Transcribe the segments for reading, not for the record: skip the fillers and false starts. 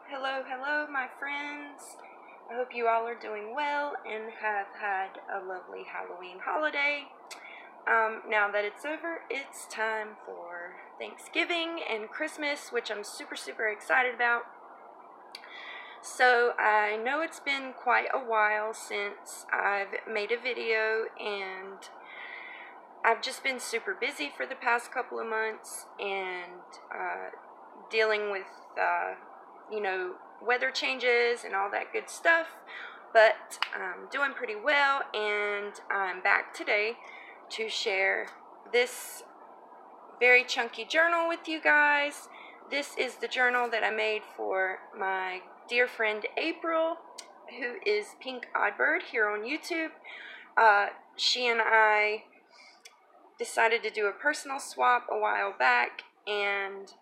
Hello, my friends. I hope you all are doing well and have had a lovely Halloween holiday. Now that it's over, it's time for Thanksgiving and Christmas, which I'm super excited about. So I know it's been quite a while since I've made a video, and I've just been super busy for the past couple of months and dealing with weather changes and all that good stuff, but I'm doing pretty well, and I'm back today to share this very chunky journal with you guys. This is the journal that I made for my dear friend April, who is Pink Oddbird here on YouTube. She and I decided to do a personal swap a while back, and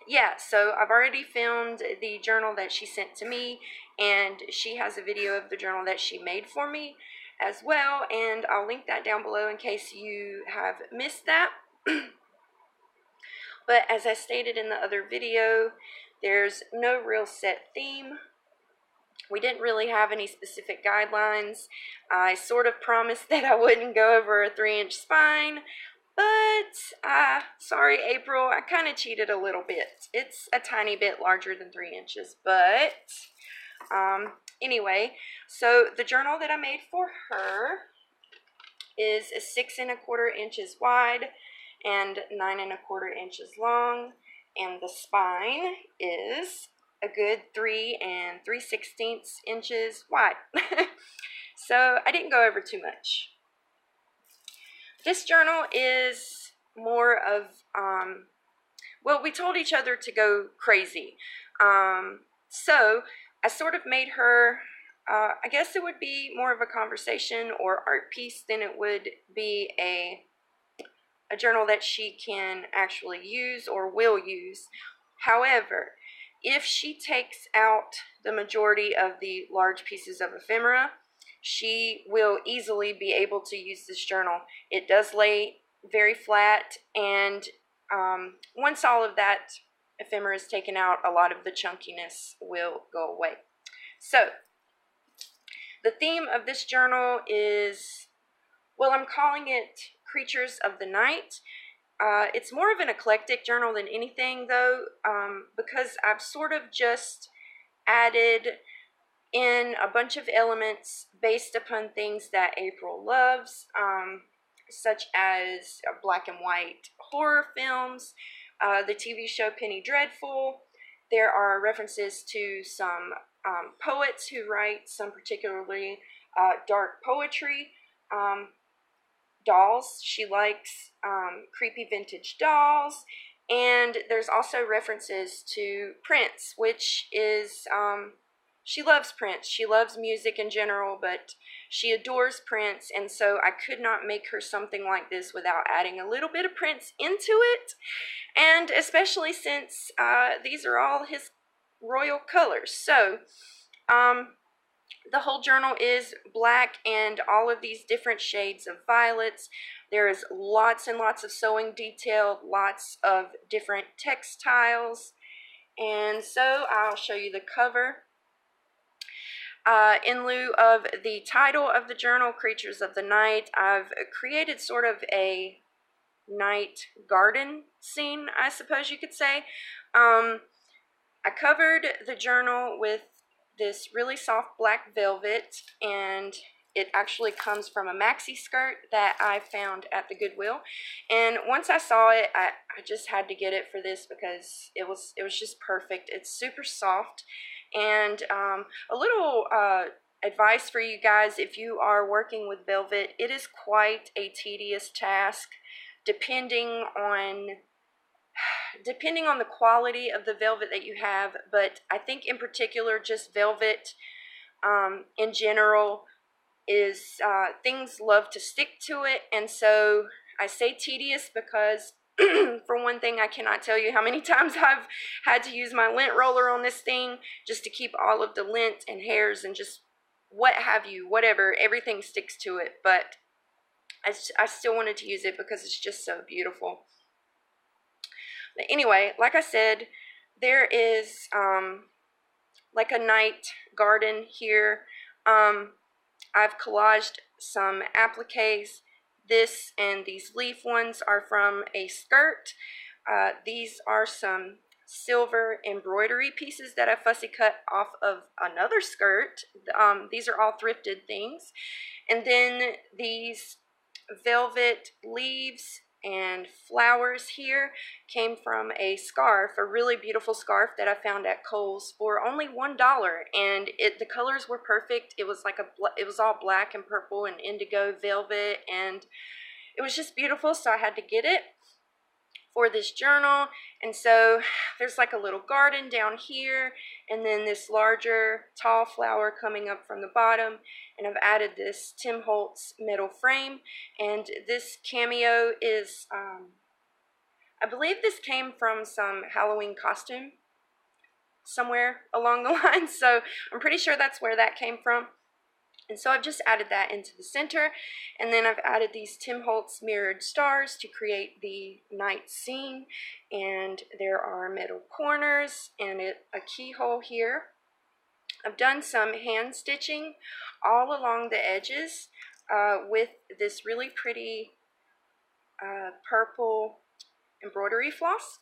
yeah, so I've already filmed the journal that she sent to me, and she has a video of the journal that she made for me as well, and I'll link that down below in case you have missed that. But as I stated in the other video, there's no real set theme. We didn't really have any specific guidelines. I sort of promised that I wouldn't go over a 3-inch spine, but sorry April, I kind of cheated a little bit. It's a tiny bit larger than 3 inches, but anyway, so the journal that I made for her is 6 1/4 inches wide and 9 1/4 inches long, and the spine is a good 3 3/16 inches wide. So I didn't go over too much. This journal is more of, well, we told each other to go crazy. So I sort of made her, I guess it would be more of a conversation or art piece than it would be a journal that she can actually use or will use. However, if she takes out the majority of the large pieces of ephemera, she will easily be able to use this journal. It does lay very flat, and once all of that ephemera is taken out, a lot of the chunkiness will go away. So the theme of this journal is, well, I'm calling it Creatures of the Night. It's more of an eclectic journal than anything, though, because I've sort of just added in a bunch of elements based upon things that April loves, such as black and white horror films, the TV show Penny Dreadful. There are references to some poets who write some particularly dark poetry. Dolls, she likes creepy vintage dolls, and there's also references to Prince, which is, she loves Prince. She loves music in general, but she adores Prince, and so I could not make her something like this without adding a little bit of Prince into it, and especially since these are all his royal colors. So the whole journal is black and all of these different shades of violets. There is lots and lots of sewing detail, lots of different textiles, and so I'll show you the cover. In lieu of the title of the journal, Creatures of the Night, I've created sort of a night garden scene, I suppose you could say. I covered the journal with this really soft black velvet, and it actually comes from a maxi skirt that I found at the Goodwill, and once I saw it, I just had to get it for this because it was just perfect. It's super soft, and a little advice for you guys: if you are working with velvet, it is quite a tedious task depending on the quality of the velvet that you have, but I think in particular just velvet in general is, things love to stick to it, and so I say tedious because for one thing, I cannot tell you how many times I've had to use my lint roller on this thing just to keep all of the lint and hairs and just what have you, whatever, everything sticks to it, but I still wanted to use it because it's just so beautiful. But anyway, like I said, there is like a night garden here. I've collaged some appliques. This and these leaf ones are from a skirt. These are some silver embroidery pieces that I fussy cut off of another skirt. These are all thrifted things. And then these velvet leaves and flowers here came from a scarf, a really beautiful scarf that I found at Kohl's for only $1, and the colors were perfect. It was like it was all black and purple and indigo velvet, and it was just beautiful, so I had to get it for this journal. And so there's like a little garden down here, and then this larger tall flower coming up from the bottom, and I've added this Tim Holtz metal frame. And this cameo is I believe this came from some Halloween costume somewhere along the line, so I'm pretty sure that's where that came from. And so I've just added that into the center, and then I've added these Tim Holtz mirrored stars to create the night scene, and there are metal corners and a keyhole here. I've done some hand stitching all along the edges with this really pretty purple embroidery floss.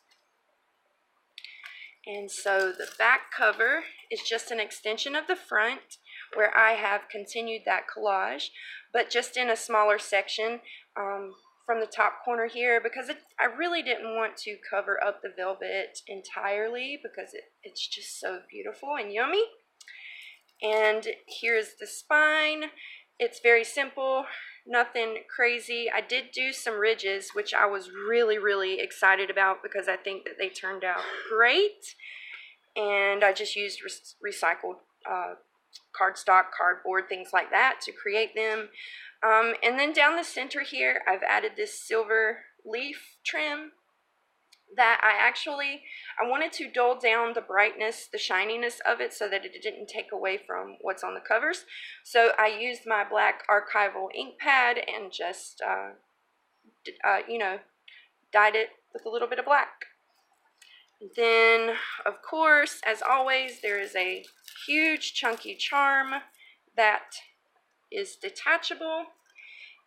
And so the back cover is just an extension of the front, where I have continued that collage, but just in a smaller section from the top corner here, because I really didn't want to cover up the velvet entirely because it's just so beautiful and yummy. And here's the spine. It's very simple, nothing crazy. I did do some ridges, which I was really excited about because I think that they turned out great. And I just used recycled cardstock, cardboard, things like that to create them. And then down the center here, I've added this silver leaf trim that I wanted to dull down the brightness, the shininess of it, so that it didn't take away from what's on the covers. So I used my black archival ink pad and just, you know, dyed it with a little bit of black. Then, of course, as always, there is a huge chunky charm that is detachable,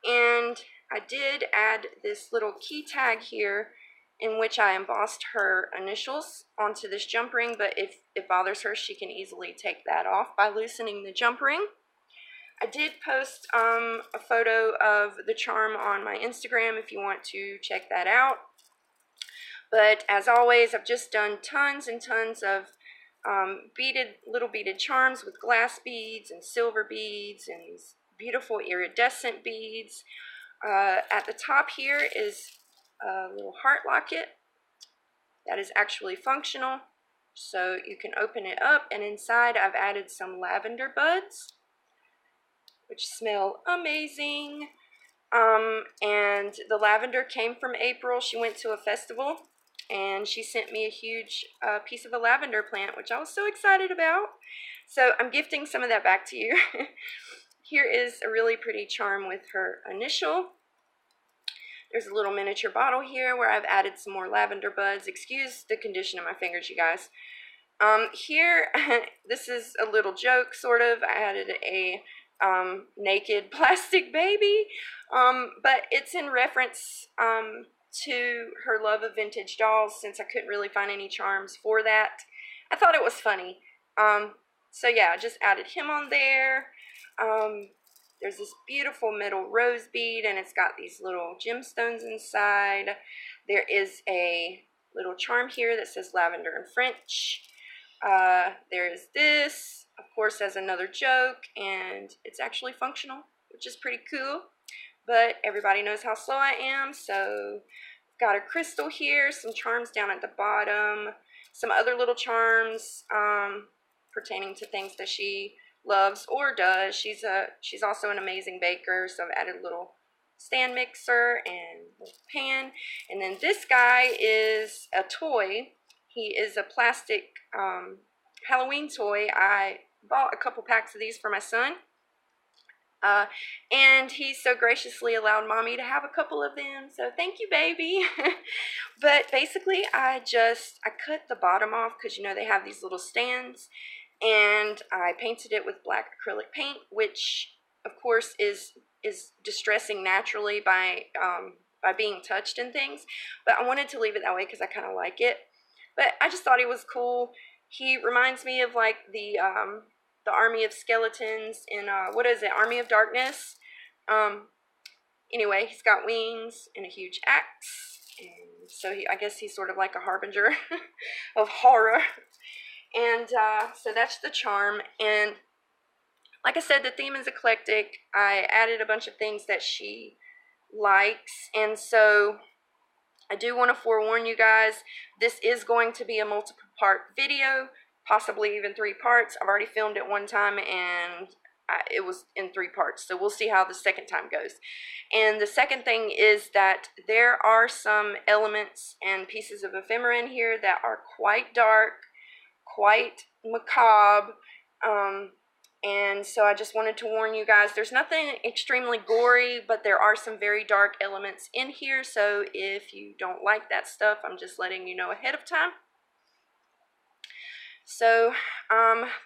and I did add this little key tag here in which I embossed her initials onto this jump ring, but if it bothers her, she can easily take that off by loosening the jump ring. I did post a photo of the charm on my Instagram if you want to check that out. But as always, I've just done tons and tons of little beaded charms with glass beads and silver beads and these beautiful iridescent beads. At the top here is a little heart locket that is actually functional, so you can open it up, and inside I've added some lavender buds, which smell amazing. And the lavender came from April. She went to a festival and she sent me a huge piece of a lavender plant, which I was so excited about. So I'm gifting some of that back to you. Here is a really pretty charm with her initial. There's a little miniature bottle here where I've added some more lavender buds. Excuse the condition of my fingers, you guys. Here, this is a little joke, sort of. I added a naked plastic baby, but it's in reference to her love of vintage dolls, since I couldn't really find any charms for that. I thought it was funny. So yeah, I just added him on there. There's this beautiful metal rose bead, and it's got these little gemstones inside. There is a little charm here that says lavender in French. There is this, of course, as another joke, and it's actually functional, which is pretty cool. But everybody knows how slow I am, so I've got a crystal here, some charms down at the bottom, some other little charms pertaining to things that she loves or does. She's also an amazing baker, so I've added a little stand mixer and a little pan. And then this guy is a toy. He is a plastic Halloween toy. I bought a couple packs of these for my son. And he so graciously allowed mommy to have a couple of them, so thank you, baby. But basically I cut the bottom off because, you know, they have these little stands, and I painted it with black acrylic paint, which of course is distressing naturally by being touched and things, but I wanted to leave it that way because I kind of like it. But I just thought he was cool. He reminds me of like the Army of Skeletons in what is it, Army of Darkness. Anyway, he's got wings and a huge axe, and so I guess he's sort of like a harbinger of horror. And so that's the charm. And like I said, the theme is eclectic. I added a bunch of things that she likes, and so I do want to forewarn you guys, this is going to be a multiple part video, possibly even 3 parts. I've already filmed it one time and it was in 3 parts, so we'll see how the second time goes. And the second thing is that there are some elements and pieces of ephemera in here that are quite dark, quite macabre, and so I just wanted to warn you guys, there's nothing extremely gory, but there are some very dark elements in here, so if you don't like that stuff, I'm just letting you know ahead of time. So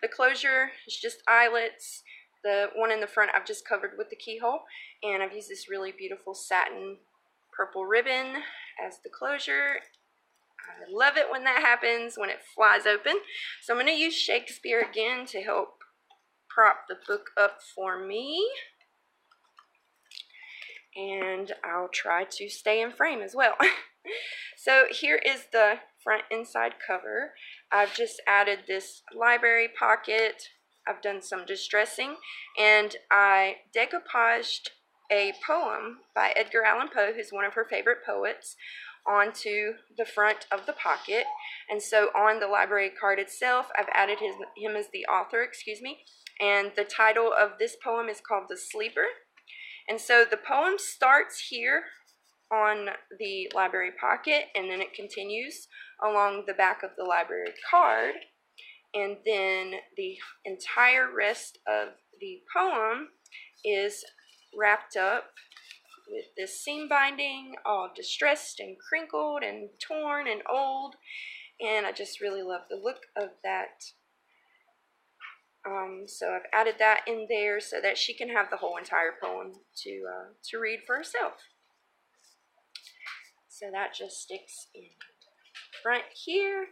the closure is just eyelets. The one in the front I've just covered with the keyhole, and I've used this really beautiful satin purple ribbon as the closure. I love it when that happens, when it flies open. So I'm going to use Shakespeare again to help prop the book up for me, and I'll try to stay in frame as well. So here is the front inside cover. I've just added this library pocket. I've done some distressing, and I decoupaged a poem by Edgar Allan Poe, who's one of her favorite poets, onto the front of the pocket. And so on the library card itself, I've added him as the author, and the title of this poem is called The Sleeper. And so the poem starts here on the library pocket, and then it continues along the back of the library card, and then the entire rest of the poem is wrapped up with this seam binding, all distressed and crinkled and torn and old, and I just really love the look of that. So I've added that in there so that she can have the whole entire poem to read for herself. So that just sticks in front here.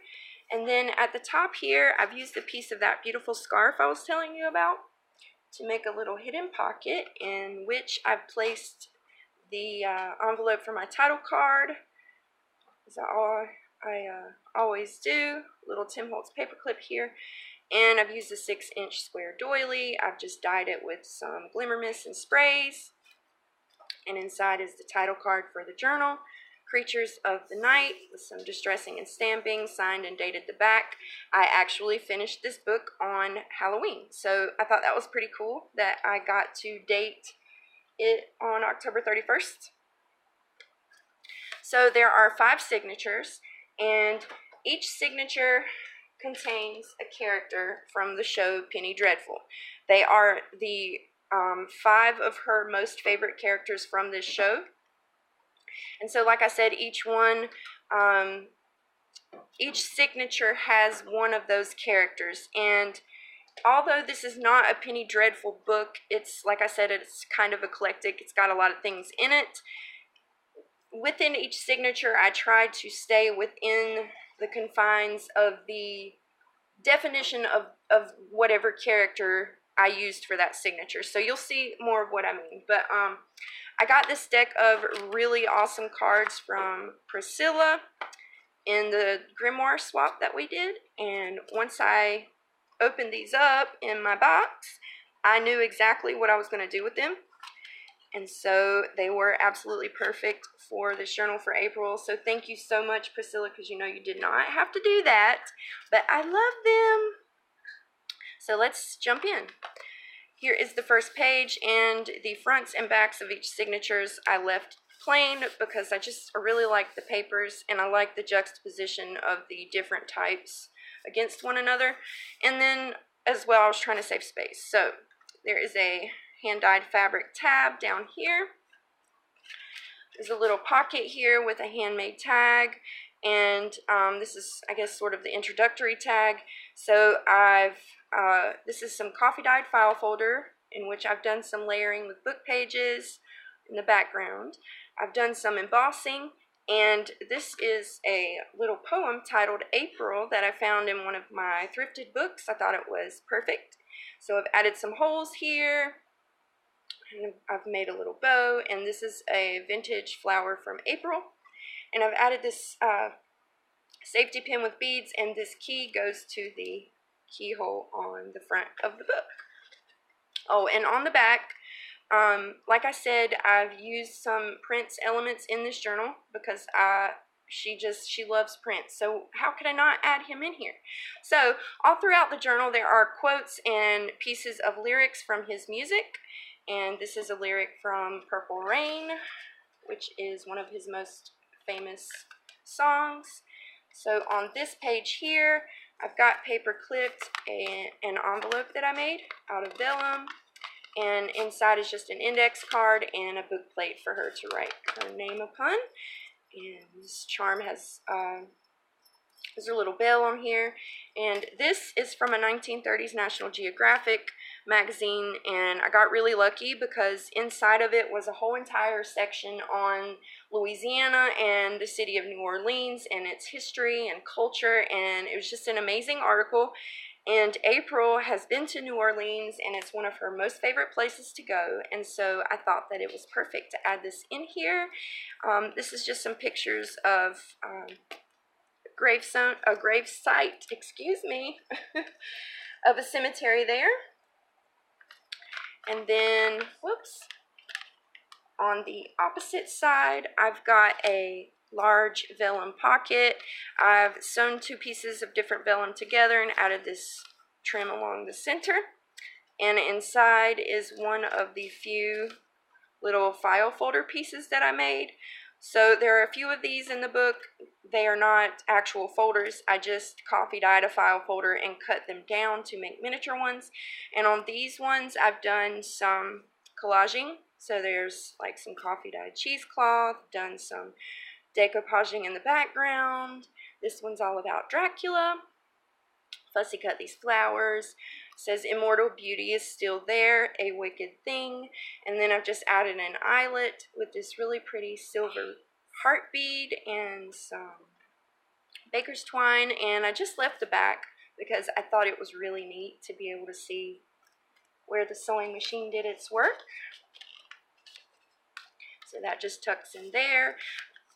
And then at the top here, I've used a piece of that beautiful scarf I was telling you about to make a little hidden pocket, in which I've placed the envelope for my title card, as I always do. Little Tim Holtz paperclip here. And I've used a 6-inch square doily. I've just dyed it with some glimmer mist and sprays. And inside is the title card for the journal, Creatures of the Night, with some distressing and stamping, signed and dated the back. I actually finished this book on Halloween, so I thought that was pretty cool that I got to date it on October 31st. So there are 5 signatures, and each signature contains a character from the show Penny Dreadful. They are the 5 of her most favorite characters from this show. And so, like I said, each signature has one of those characters. And although this is not a Penny Dreadful book, it's, like I said, it's kind of eclectic. It's got a lot of things in it. Within each signature, I tried to stay within the confines of the definition of whatever character I used for that signature. So you'll see more of what I mean. But I got this deck of really awesome cards from Priscilla in the grimoire swap that we did. And once I opened these up in my box, I knew exactly what I was going to do with them. And so they were absolutely perfect for this journal for April. So thank you so much, Priscilla, because you know you did not have to do that. But I love them. So let's jump in. Here is the first page, and the fronts and backs of each signatures I left plain because I really like the papers, and I like the juxtaposition of the different types against one another. And then as well, I was trying to save space. So there is a hand-dyed fabric tab down here. There's a little pocket here with a handmade tag, And this is, I guess, sort of the introductory tag. So this is some coffee dyed file folder in which I've done some layering with book pages in the background. I've done some embossing, and this is a little poem titled April that I found in one of my thrifted books. I thought it was perfect. So I've added some holes here, and I've made a little bow, and this is a vintage flower from April. And I've added this safety pin with beads, and this key goes to the keyhole on the front of the book. Oh, and on the back, like I said, I've used some Prince elements in this journal because she loves Prince. So how could I not add him in here? So all throughout the journal there are quotes and pieces of lyrics from his music. And this is a lyric from Purple Rain, which is one of his most famous songs. So on this page here, I've got paper clipped an envelope that I made out of vellum, and inside is just an index card and a book plate for her to write her name upon. And this charm has there's a little bell on here, and this is from a 1930s National Geographic magazine, and I got really lucky because inside of it was a whole entire section on Louisiana and the city of New Orleans and its history and culture, and it was just an amazing article. And April has been to New Orleans, and it's one of her most favorite places to go, and so I thought that it was perfect to add this in here. This is just some pictures of a grave site, excuse me, of a cemetery there. And then, whoops, on the opposite side, I've got a large vellum pocket. I've sewn two pieces of different vellum together and added this trim along the center. And inside is one of the few little file folder pieces that I made. So there are a few of these in the book. They are not actual folders. I just coffee dyed a file folder and cut them down to make miniature ones. And on these ones, I've done some collaging. So there's like some coffee dyed cheesecloth, done some decoupaging in the background. This one's all about Dracula. Fussy cut these flowers. It says immortal beauty is still there, a wicked thing. And then I've just added an eyelet with this really pretty silver heart bead and some baker's twine. And I just left the back because I thought it was really neat to be able to see where the sewing machine did its work. So that just tucks in there.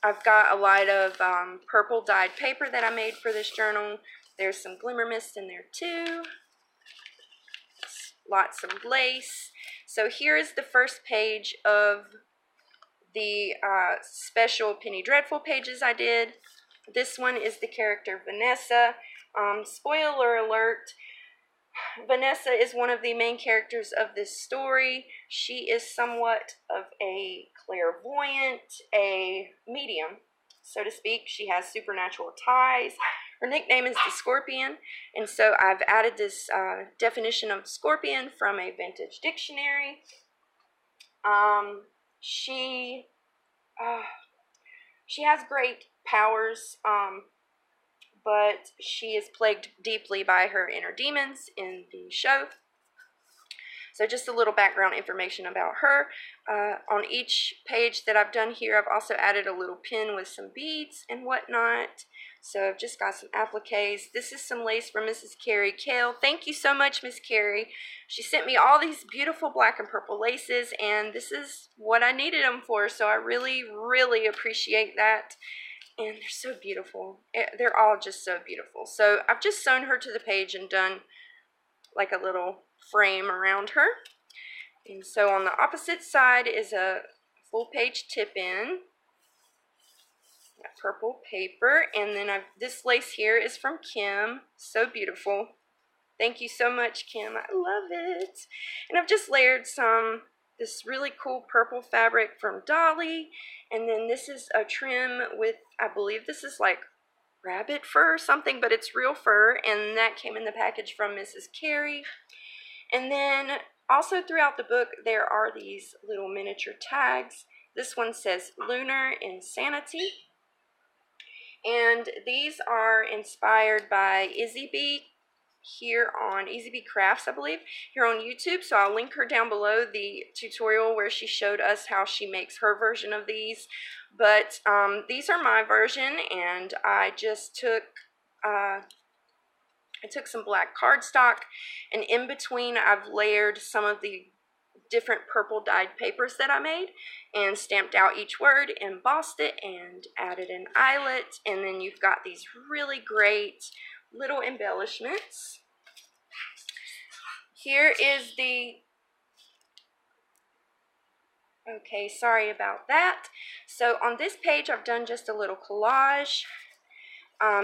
I've got a lot of purple dyed paper that I made for this journal. There's some glimmer mist in there too. Lots of lace. So here is the first page of the special Penny Dreadful pages I did. This one is the character Vanessa. Spoiler alert, Vanessa is one of the main characters of this story. She is somewhat of a clairvoyant, a medium, so to speak. She has supernatural ties. Her nickname is the Scorpion, and so I've added this definition of scorpion from a vintage dictionary. She has great powers, but she is plagued deeply by her inner demons in the show. So just a little background information about her. On each page that I've done here, I've also added a little pin with some beads and whatnot. So I've just got some appliques. This is some lace from Mrs. Carrie Kale. Thank you so much, Miss Carrie. She sent me all these beautiful black and purple laces, and this is what I needed them for. So I really, really appreciate that. And they're so beautiful. They're all just so beautiful. So I've just sewn her to the page and done like a little frame around her. And so on the opposite side is a full page tip-in. That purple paper, and then this lace here is from Kim. So beautiful. Thank you so much, Kim. I love it. And I've just layered this really cool purple fabric from Dolly, and then this is a trim with, I believe this is like rabbit fur or something, but it's real fur, and that came in the package from Mrs. Carrie. And then also throughout the book there are these little miniature tags. This one says Lunar Insanity. And these are inspired by IzzyBee here on IzzyBee Crafts, I believe, here on YouTube. So I'll link her down below, the tutorial where she showed us how she makes her version of these. But these are my version, and I just took some black cardstock, and in between I've layered some of the different purple dyed papers that I made and stamped out each word, embossed it, and added an eyelet. And then you've got these really great little embellishments. Here is the, okay, sorry about that. So on this page I've done just a little collage.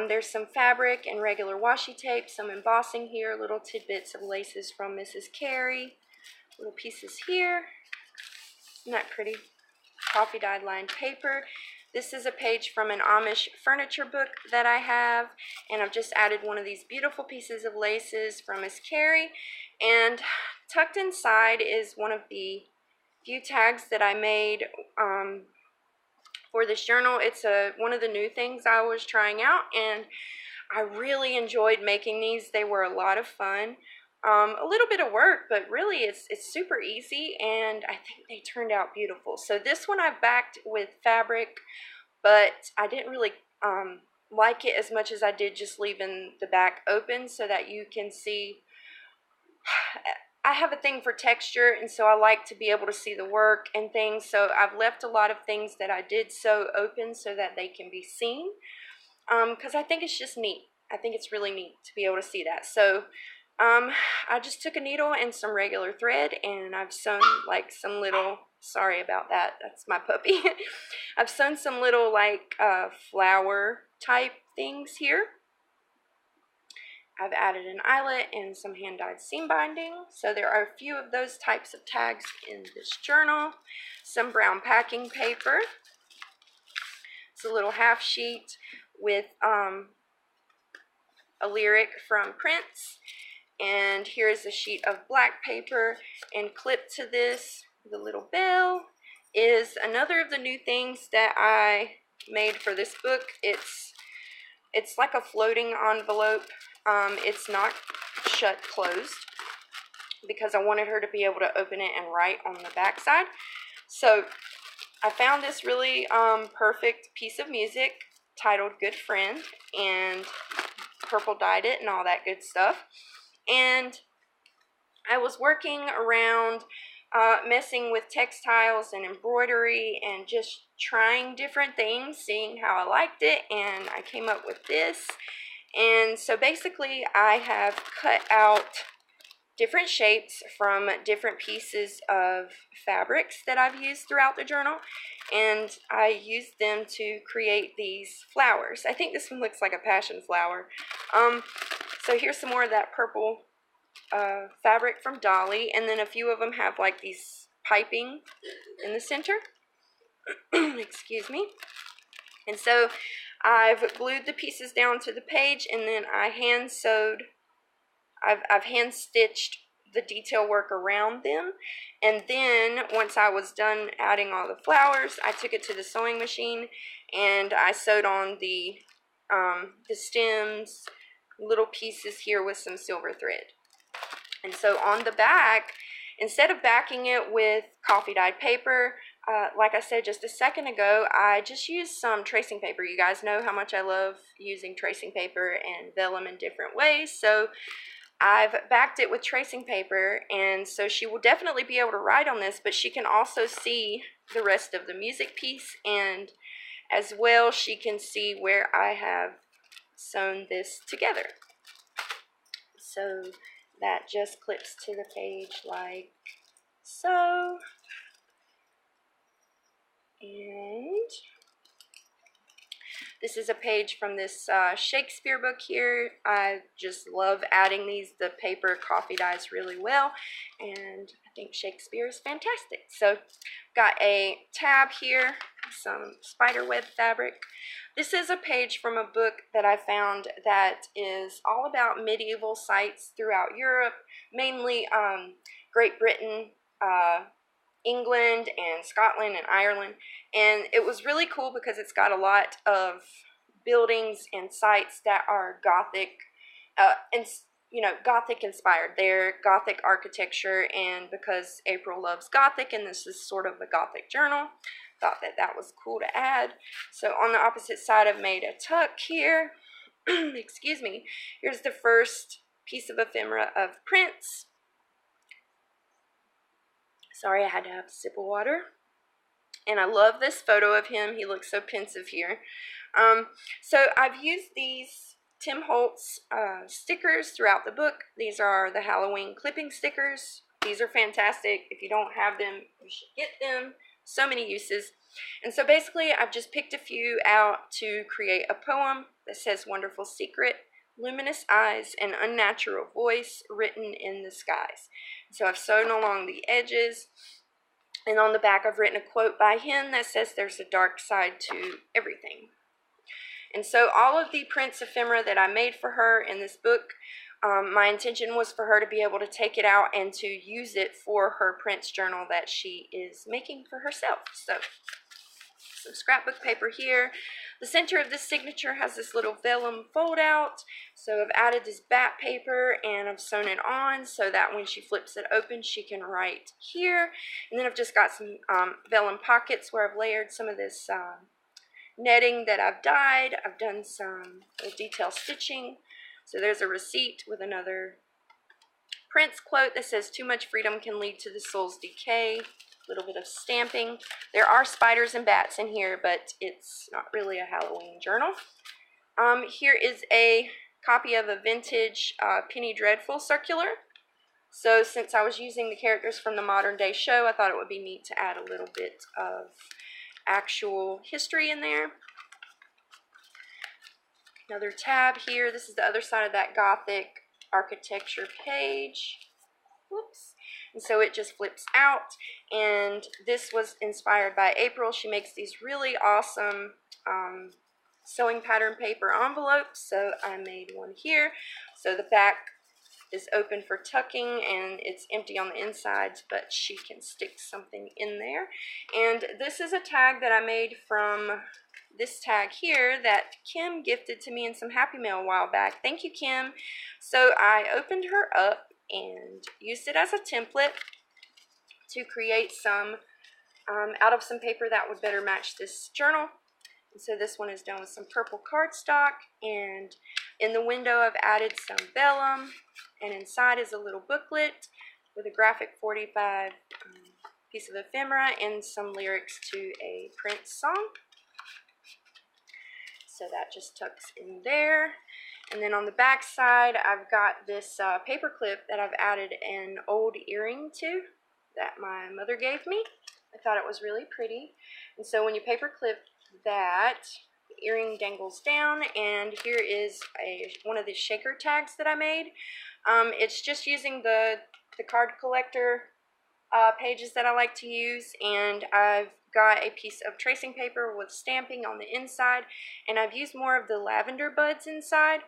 There's some fabric and regular washi tape, some embossing here, little tidbits of laces from Mrs. Carey, little pieces here. Isn't that pretty? Coffee dyed lined paper. This is a page from an Amish furniture book that I have, and I've just added one of these beautiful pieces of laces from Miss Carey. And tucked inside is one of the few tags that I made for this journal. It's one of the new things I was trying out, and I really enjoyed making these. They were a lot of fun. A little bit of work, but really it's super easy, and I think they turned out beautiful. So this one I've backed with fabric, but I didn't really like it as much as I did just leaving the back open so that you can see. I have a thing for texture, and so I like to be able to see the work and things, so I've left a lot of things that I did sew open so that they can be seen, because I think it's just neat. I think it's really neat to be able to see that. So I just took a needle and some regular thread, and I've sewn like some little, sorry about that, that's my puppy. I've sewn some little like flower type things here. I've added an eyelet and some hand-dyed seam binding. So there are a few of those types of tags in this journal. Some brown packing paper. It's a little half sheet with a lyric from Prince. And here's a sheet of black paper, and clipped to this, the little bell, is another of the new things that I made for this book. It's like a floating envelope. It's not shut closed because I wanted her to be able to open it and write on the back side. So I found this really perfect piece of music titled Good Friend, and purple dyed it and all that good stuff. And I was working around messing with textiles and embroidery and just trying different things, seeing how I liked it, and I came up with this. And so basically I have cut out different shapes from different pieces of fabrics that I've used throughout the journal, and I used them to create these flowers. I think this one looks like a passion flower. So here's some more of that purple fabric from Dolly, and then a few of them have like these piping in the center. Excuse me. And so I've glued the pieces down to the page, and then I hand sewed, I've hand stitched the detail work around them. And then once I was done adding all the flowers, I took it to the sewing machine and I sewed on the stems, little pieces here with some silver thread. And so on the back, instead of backing it with coffee dyed paper, like I said just a second ago, I just used some tracing paper. You guys know how much I love using tracing paper and vellum in different ways. So I've backed it with tracing paper, and so she will definitely be able to write on this, but she can also see the rest of the music piece, and as well she can see where I have sewn this together. So that just clips to the page like so. And this is a page from this Shakespeare book here. I just love adding these. The paper coffee dyes really well, and I think Shakespeare is fantastic. So got a tab here, some spider web fabric. This is a page from a book that I found that is all about medieval sites throughout Europe, mainly Great Britain, England and Scotland and Ireland, and it was really cool because it's got a lot of buildings and sites that are Gothic, and Gothic inspired. They're Gothic architecture, and because April loves Gothic and this is sort of a Gothic journal, thought that that was cool to add. So on the opposite side, I've made a tuck here. Excuse me. Here's the first piece of ephemera of Prince. Sorry, I had to have a sip of water. And I love this photo of him. He looks so pensive here. So I've used these Tim Holtz stickers throughout the book. These are the Halloween clipping stickers. These are fantastic. If you don't have them, you should get them. So many uses. And so basically, I've just picked a few out to create a poem that says, "Wonderful secret, luminous eyes, and unnatural voice written in the skies." So I've sewn along the edges. And on the back, I've written a quote by him that says, "There's a dark side to everything." And so all of the Prince ephemera that I made for her in this book, my intention was for her to be able to take it out and to use it for her Prince journal that she is making for herself. So some scrapbook paper here. The center of this signature has this little vellum fold out. So I've added this bat paper and I've sewn it on so that when she flips it open, she can write here. And then I've just got some vellum pockets where I've layered some of this netting that I've dyed. I've done some detail stitching. So there's a receipt with another Prince quote that says, "Too much freedom can lead to the soul's decay." A little bit of stamping. There are spiders and bats in here, but it's not really a Halloween journal. Here is a copy of a vintage Penny Dreadful circular. So since I was using the characters from the modern day show, I thought it would be neat to add a little bit of actual history in there. Another tab here. This is the other side of that Gothic architecture page. Whoops. And so it just flips out. And this was inspired by April. She makes these really awesome sewing pattern paper envelopes. So I made one here. So the back is open for tucking and it's empty on the insides, but she can stick something in there. And this is a tag that I made from this tag here that Kim gifted to me in some Happy Mail a while back. Thank you, Kim. So I opened her up and used it as a template to create some out of some paper that would better match this journal. And so this one is done with some purple cardstock, and in the window I've added some vellum, and inside is a little booklet with a graphic 45 piece of ephemera and some lyrics to a Prince song. So that just tucks in there. And then on the back side, I've got this paper clip that I've added an old earring to that my mother gave me. I thought it was really pretty. And so when you paper clip that, the earring dangles down, and here is one of the shaker tags that I made. It's just using the card collector pages that I like to use, and I've got a piece of tracing paper with stamping on the inside, and I've used more of the lavender buds inside.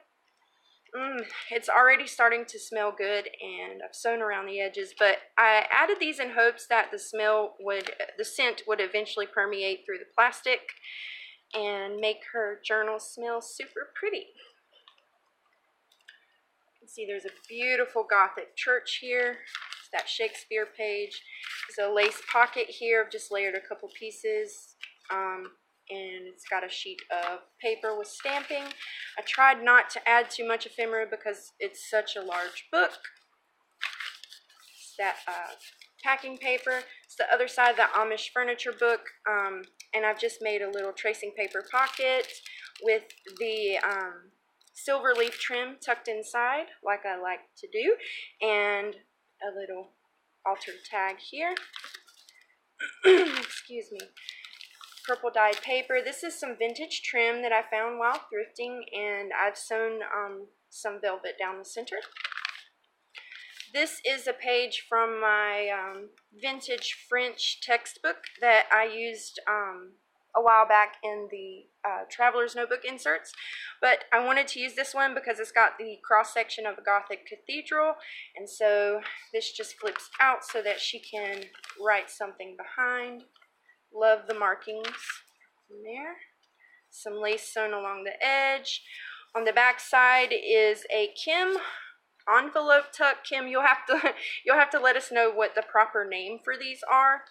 It's already starting to smell good, and I've sewn around the edges, but I added these in hopes that the scent would eventually permeate through the plastic and make her journal smell super pretty. You can see there's a beautiful Gothic church here. It's that Shakespeare page. There's a lace pocket here. I've just layered a couple pieces. And it's got a sheet of paper with stamping. I tried not to add too much ephemera because it's such a large book. It's that packing paper. It's the other side of the Amish furniture book. And I've just made a little tracing paper pocket with the silver leaf trim tucked inside, like I like to do. And a little altered tag here. Excuse me. Purple dyed paper. This is some vintage trim that I found while thrifting, and I've sewn some velvet down the center. This is a page from my vintage French textbook that I used a while back in the Traveler's Notebook inserts, but I wanted to use this one because it's got the cross section of a Gothic cathedral, and so this just flips out so that she can write something behind. Love the markings in there. some lace sewn along the edge. On the back side is a Kim envelope tuck. Kim, you'll have to let us know what the proper name for these are.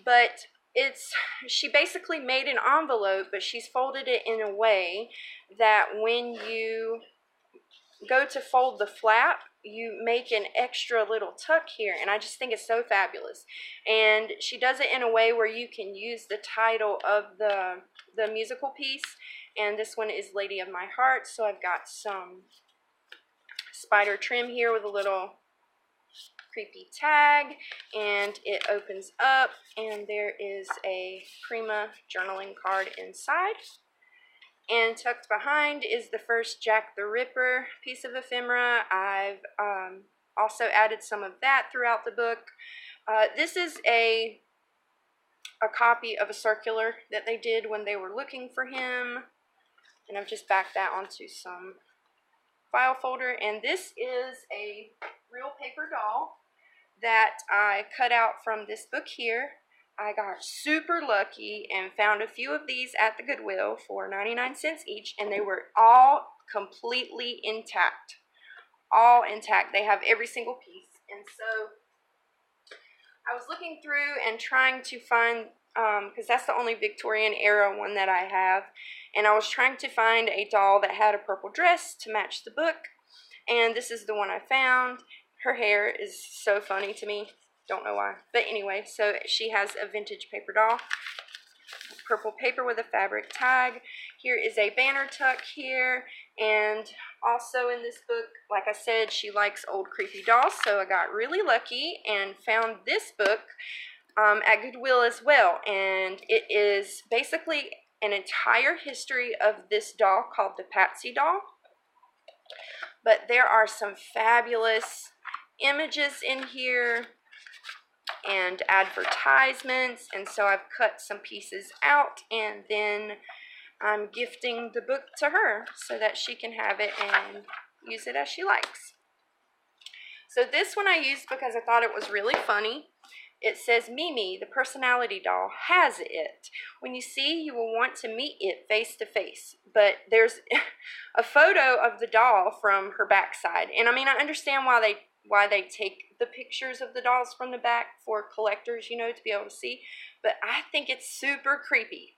But she basically made an envelope, but she's folded it in a way that when you go to fold the flap, you make an extra little tuck here, and I just think it's so fabulous. And she does it in a way where you can use the title of the musical piece, and this one is Lady of My Heart. So I've got some spider trim here with a little creepy tag, and it opens up, and there is a Prima journaling card inside. And tucked behind is the first Jack the Ripper piece of ephemera. I've also added some of that throughout the book. This is a copy of a circular that they did when they were looking for him. And I've just backed that onto some file folder. And this is a real paper doll that I cut out from this book here. I got super lucky and found a few of these at the Goodwill for 99 cents each, and they were all completely intact. All intact. They have every single piece. And so I was looking through and trying to find, because that's the only Victorian era one that I have, and I was trying to find a doll that had a purple dress to match the book, and this is the one I found. Her hair is so funny to me. Don't know why. But anyway, so she has a vintage paper doll. Purple paper with a fabric tag. Here is a banner tuck here. And also in this book, like I said, she likes old creepy dolls. So I got really lucky and found this book at Goodwill as well. And it is basically an entire history of this doll called the Patsy doll. But there are some fabulous images in here and advertisements, and so I've cut some pieces out, and then I'm gifting the book to her so that she can have it and use it as she likes. So this one I used because I thought it was really funny. It says, Mimi, the personality doll, has it. When you see, you will want to meet it face to face. But there's a photo of the doll from her backside, and I mean, I understand why they take the pictures of the dolls from the back for collectors, you know, to be able to see. But I think it's super creepy.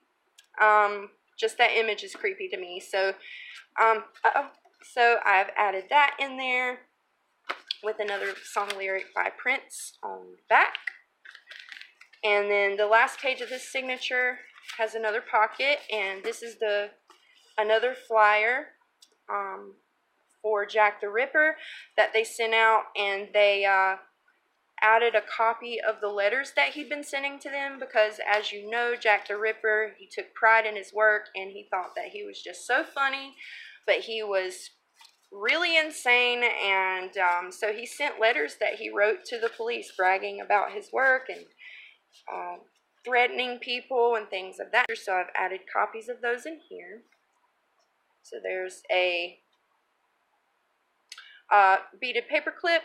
Just that image is creepy to me. So, so I've added that in there with another song lyric by Prince on the back. And then the last page of this signature has another pocket, and this is another flyer for Jack the Ripper that they sent out, and they added a copy of the letters that he'd been sending to them, because as you know, Jack the Ripper, he took pride in his work, and he thought that he was just so funny, but he was really insane, and so he sent letters that he wrote to the police bragging about his work and threatening people and things of that. So I've added copies of those in here. So there's a beaded paper clip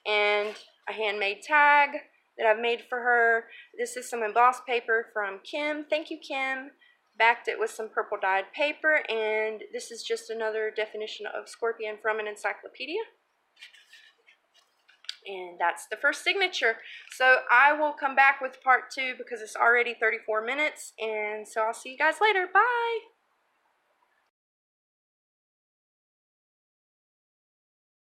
and a handmade tag that I've made for her. This is some embossed paper from Kim. Thank you, Kim. Backed it with some purple dyed paper, and this is just another definition of scorpion from an encyclopedia. And that's the first signature. So I will come back with part 2 because it's already 34 minutes, and so I'll see you guys later. Bye!